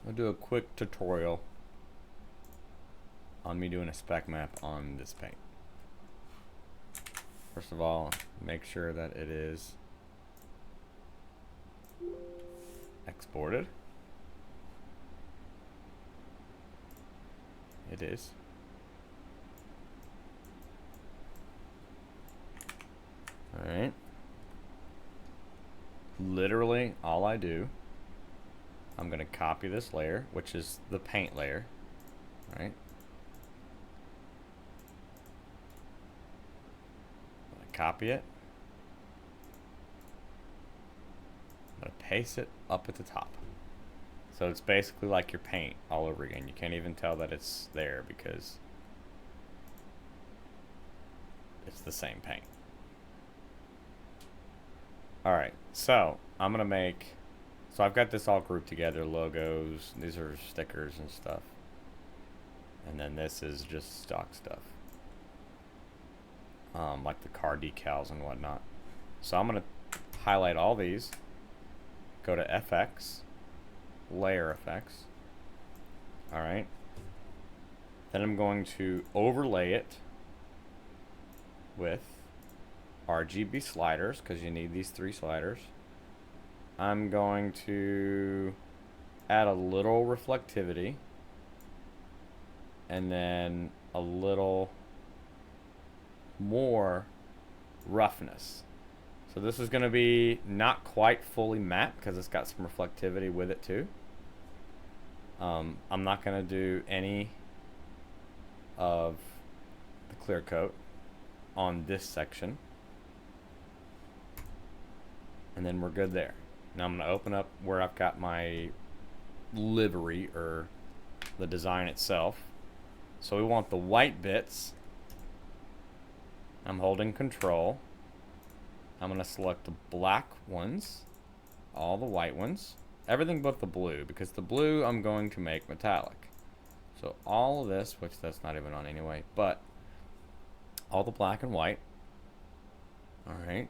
I'll do a quick tutorial on me doing a spec map on this paint. First of all, make sure that it is exported. It is. Alright. Literally, all I do, I'm going to copy this layer, which is the paint layer. Right? Copy it. I'm going to paste it up at the top. So it's basically like your paint all over again. You can't even tell that it's there because it's the same paint. Alright, so I'm going to make... So I've got this all grouped together, logos, these are stickers and stuff. And then this is just stock stuff. Like the car decals and whatnot. So I'm going to highlight all these, go to FX, layer effects. Alright. Then I'm going to overlay it with RGB sliders, because you need these 3 sliders. I'm going to add a little reflectivity and then a little more roughness. So this is going to be not quite fully matte because it's got some reflectivity with it too. I'm not going to do any of the clear coat on this section. And then we're good there. Now I'm going to open up where I've got my livery or the design itself. So we want the white bits. I'm holding control. I'm going to select the black ones, all the white ones, everything but the blue, because the blue I'm going to make metallic. So all of this, which that's not even on anyway, but all the black and white. Alright.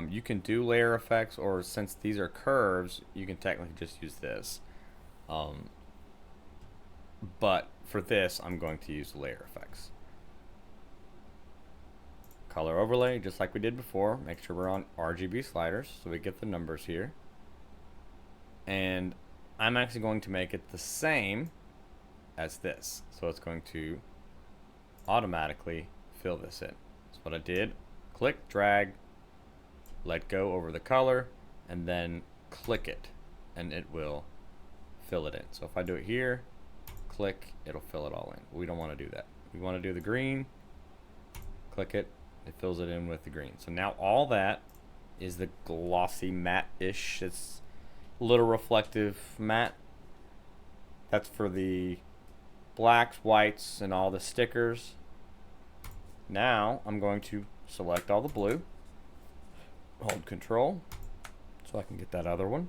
You can do layer effects, or since these are curves, you can technically just use this. But for this, I'm going to use layer effects. Color overlay, just like we did before. Make sure we're on RGB sliders so we get the numbers here. And I'm actually going to make it the same as this. So it's going to automatically fill this in. That's what I did. Click, drag, let go over the color, and then click it, and it will fill it in. So if I do it here, click, it'll fill it all in. We don't want to do that. We want to do the green, click it, it fills it in with the green. So now all that is the glossy matte-ish. It's a little reflective matte. That's for the blacks, whites, and all the stickers. Now I'm going to select all the blue. Hold control so I can get that other one.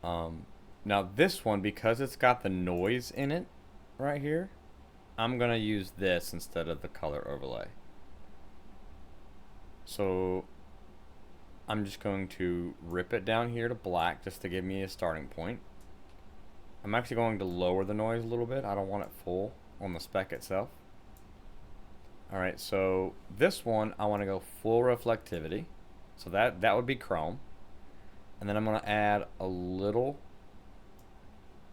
Now this one, because it's got the noise in it right here, I'm going to use this instead of the color overlay. So I'm just going to rip it down here to black just to give me a starting point. I'm actually going to lower the noise a little bit. I don't want it full on the spec itself. Alright, so this one I want to go full reflectivity. So that would be chrome. And then I'm going to add a little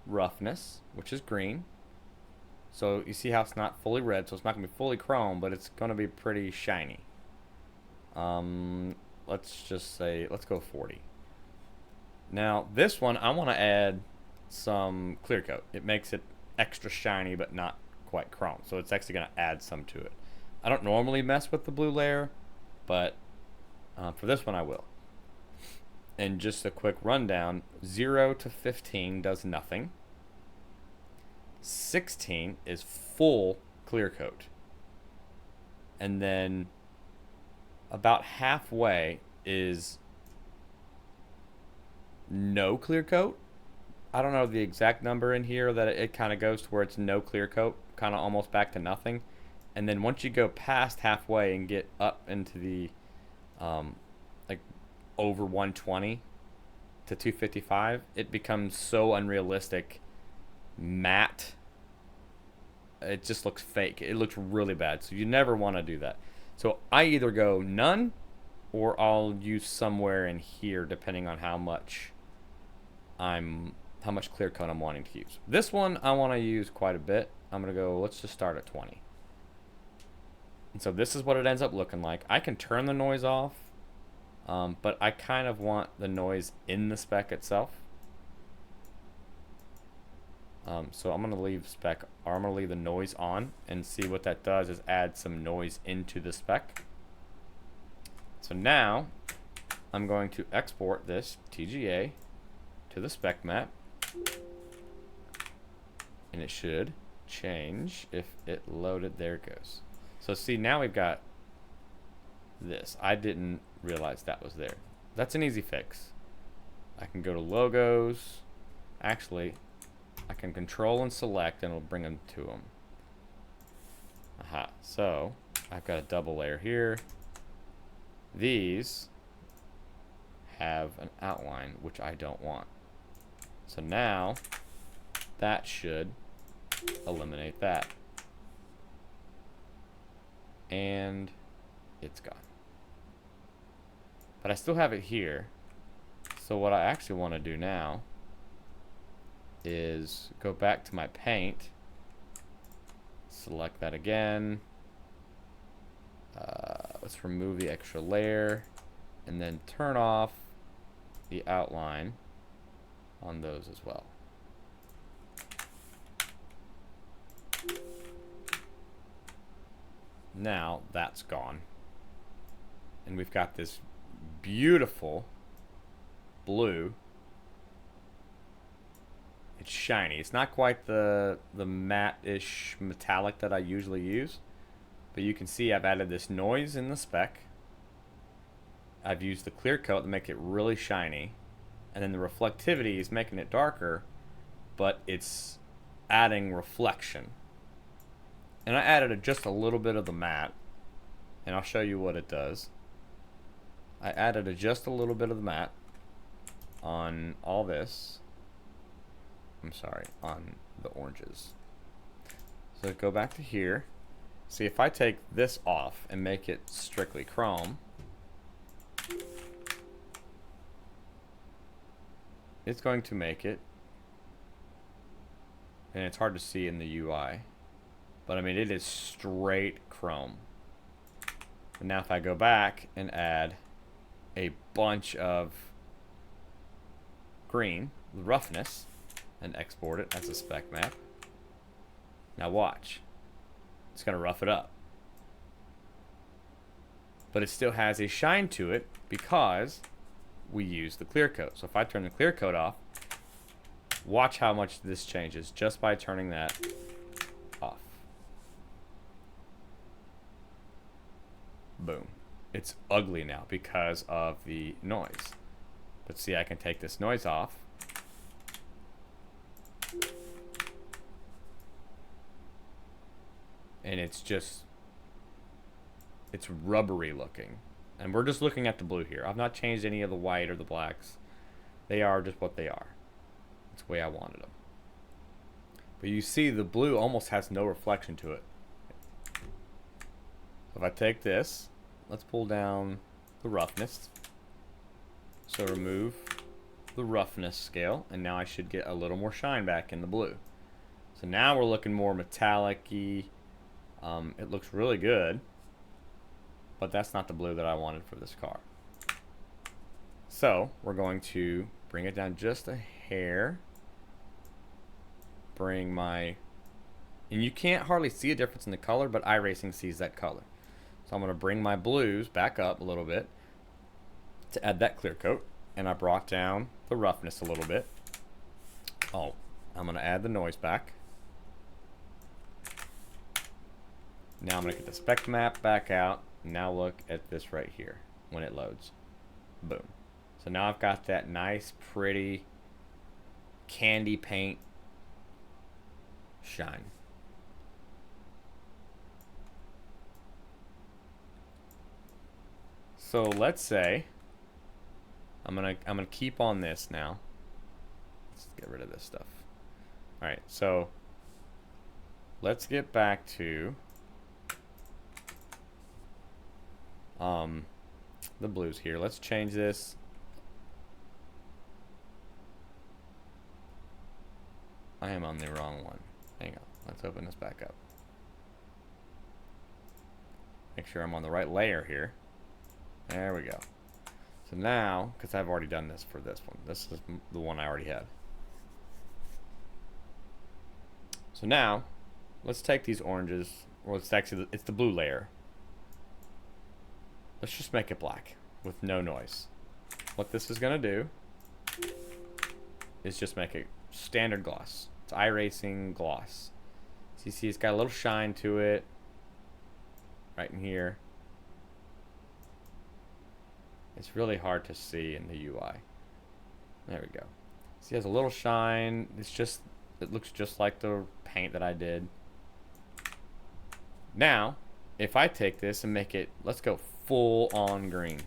roughness, which is green. So you see how it's not fully red, so it's not going to be fully chrome, but it's going to be pretty shiny. Let's just say, let's go 40. Now this one I want to add some clear coat. It makes it extra shiny but not quite chrome, so it's actually going to add some to it. I don't normally mess with the blue layer, but for this one I will. And just a quick rundown, 0 to 15 does nothing. 16 is full clear coat. And then about halfway is no clear coat. I don't know the exact number in here that it kind of goes to where it's no clear coat, kind of almost back to nothing. And then once you go past halfway and get up into the like over 120, to 255, it becomes so unrealistic, matte. It just looks fake. It looks really bad. So you never want to do that. So I either go none, or I'll use somewhere in here depending on how much clear coat I'm wanting to use. This one I want to use quite a bit. I'm gonna go, let's just start at 20. And so this is what it ends up looking like. I can turn the noise off, but I kind of want the noise in the spec itself. So I'm gonna leave the noise on, and see what that does is add some noise into the spec. So now I'm going to export this TGA to the spec map, and it should change if it loaded. There it goes. So see, now we've got this. I didn't realize that was there. That's an easy fix. I can go to logos. Actually, I can control and select, and it'll bring them to them. Aha. So I've got a double layer here. These have an outline, which I don't want. So now that should eliminate that. And it's gone. But I still have it here. So what I actually want to do now is go back to my paint, select that again. Let's remove the extra layer, and then turn off the outline on those as well. Now that's gone, and we've got this beautiful blue. It's shiny. It's not quite the matte-ish metallic that I usually use, but you can see I've added this noise in the spec. I've used the clear coat to make it really shiny, and then the reflectivity is making it darker, but it's adding reflection. And I added just a little bit of the matte, and I'll show you what it does. I added just a little bit of the matte on all this. I'm sorry, on the oranges. So go back to here. See, if I take this off and make it strictly chrome, it's going to make it, and it's hard to see in the UI, but I mean, it is straight chrome. And now if I go back and add a bunch of green, roughness, and export it as a spec map, now watch. It's going to rough it up. But it still has a shine to it because we use the clear coat. So if I turn the clear coat off, watch how much this changes just by turning that off. Boom. It's ugly now because of the noise. But see, I can take this noise off. And it's rubbery looking. And we're just looking at the blue here. I've not changed any of the white or the blacks. They are just what they are. It's the way I wanted them. But you see the blue almost has no reflection to it. If I take this, let's pull down the roughness. So remove the roughness scale, and now I should get a little more shine back in the blue. So now we're looking more metallic-y. It looks really good, but that's not the blue that I wanted for this car. So we're going to bring it down just a hair. Bring my, and you can't hardly see a difference in the color, but iRacing sees that color. So I'm going to bring my blues back up a little bit to add that clear coat, and I brought down the roughness a little bit. Oh, I'm going to add the noise back. Now I'm going to get the spec map back out. Now look at this right here when it loads. Boom. So now I've got that nice, pretty candy paint shine. So let's say I'm gonna keep on this now. Let's get rid of this stuff. All right, so let's get back to the blues here. Let's change this. I am on the wrong one. Hang on. Let's open this back up. Make sure I'm on the right layer here. There we go. So now, because I've already done this for this one. This is the one I already had. So now, let's take these oranges. Well, it's actually it's the blue layer. Let's just make it black with no noise. What this is going to do is just make it standard gloss. It's iRacing gloss. So you see it's got a little shine to it right in here. It's really hard to see in the UI. There we go. See, it has a little shine. It looks just like the paint that I did. Now, if I take this and make it, let's go full on green.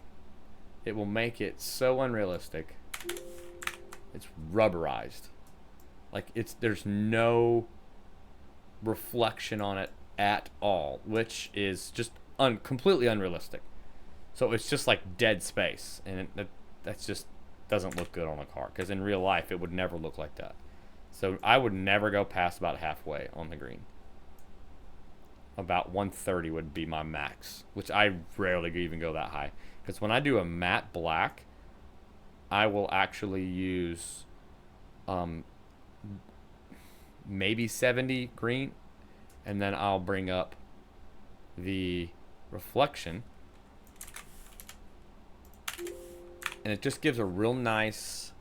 It will make it so unrealistic. It's rubberized. Like there's no reflection on it at all, which is just completely unrealistic. So it's just like dead space, and that's just doesn't look good on a car, because in real life it would never look like that. So I would never go past about halfway on the green. About 130 would be my max, which I rarely even go that high, because when I do a matte black, I will actually use maybe 70 green, and then I'll bring up the reflection, and it just gives a real nice,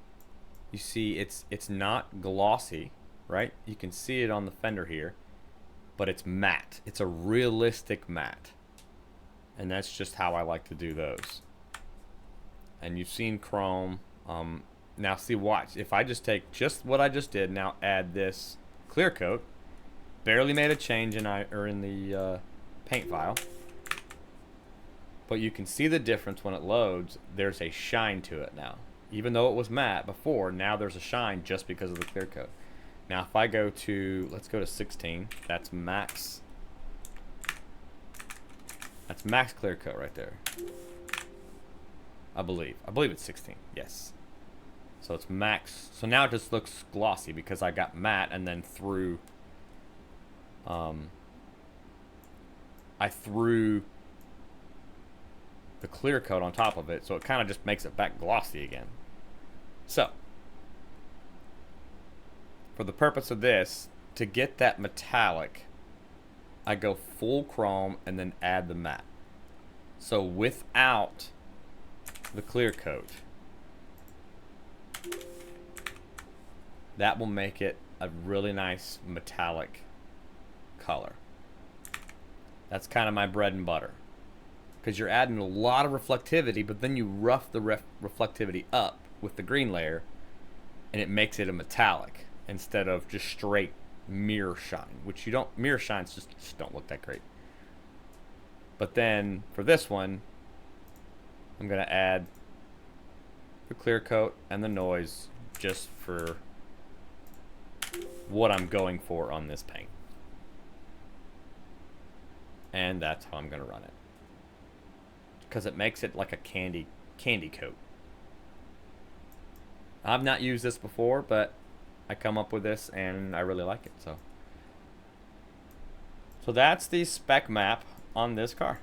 you see it's not glossy, right? You can see it on the fender here, but it's matte. It's a realistic matte, and that's just how I like to do those. And you've seen chrome. Now see, watch, if I just take just what I just did, now add this clear coat, barely made a change in the paint file, but you can see the difference when it loads. There's a shine to it now. Even though it was matte before, now there's a shine just because of the clear coat. Now if I go to, let's go to 16, that's max. That's max clear coat right there. I believe it's 16, yes. So it's max. So now it just looks glossy because I got matte and then threw I threw the clear coat on top of it, so it kind of just makes it back glossy again. So for the purpose of this, to get that metallic, I go full chrome and then add the matte. So without the clear coat, that will make it a really nice metallic color. That's kind of my bread and butter, because you're adding a lot of reflectivity, but then you rough the reflectivity up with the green layer, and it makes it a metallic instead of just straight mirror shine, which you don't, mirror shines just don't look that great. But then for this one, I'm gonna add the clear coat and the noise just for what I'm going for on this paint. And that's how I'm gonna run it, because it makes it like a candy coat. I've not used this before, but I come up with this and I really like it. So that's the spec map on this car.